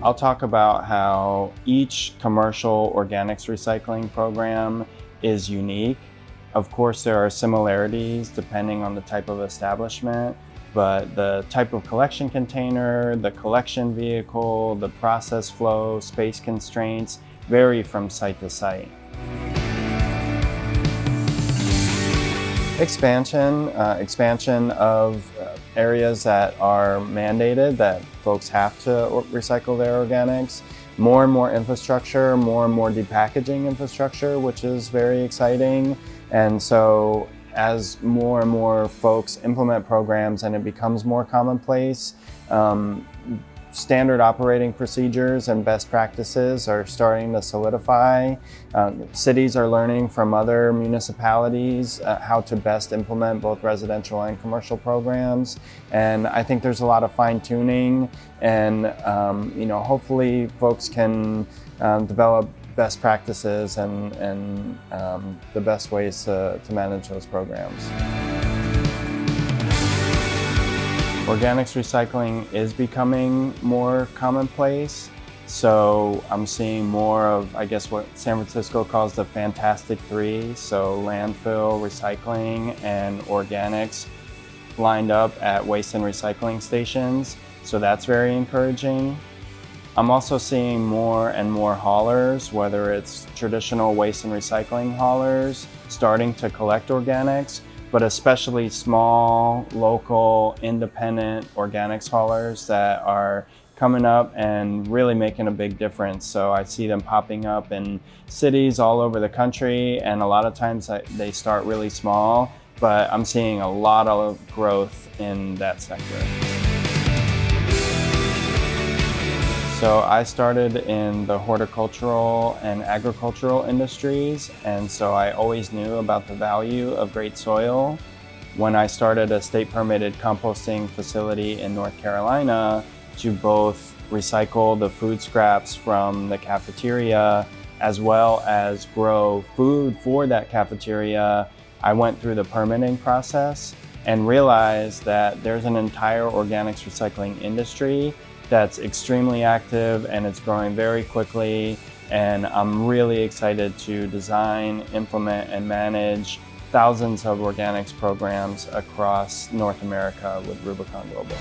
I'll talk about how each commercial organics recycling program is unique. Of course, there are similarities depending on the type of establishment, but the type of collection container, the collection vehicle, the process flow, space constraints vary from site to site. Expansion of areas that are mandated, that folks have to recycle their organics. More and more infrastructure, more and more depackaging infrastructure, which is very exciting. And so as more and more folks implement programs and it becomes more commonplace, standard operating procedures and best practices are starting to solidify. Cities are learning from other municipalities how to best implement both residential and commercial programs. And I think there's a lot of fine tuning, and hopefully folks can develop best practices and the best ways to manage those programs. Organics recycling is becoming more commonplace. So I'm seeing more of, I guess, what San Francisco calls the Fantastic Three. So landfill, recycling, and organics lined up at waste and recycling stations. So that's very encouraging. I'm also seeing more and more haulers, whether it's traditional waste and recycling haulers, starting to collect organics, but especially small, local, independent organics haulers that are coming up and really making a big difference. So I see them popping up in cities all over the country, and a lot of times they start really small, but I'm seeing a lot of growth in that sector. So I started in the horticultural and agricultural industries, and so I always knew about the value of great soil. When I started a state permitted composting facility in North Carolina to both recycle the food scraps from the cafeteria as well as grow food for that cafeteria, I went through the permitting process and realized that there's an entire organics recycling industry that's extremely active, and it's growing very quickly, and I'm really excited to design, implement, and manage thousands of organics programs across North America with Rubicon Global.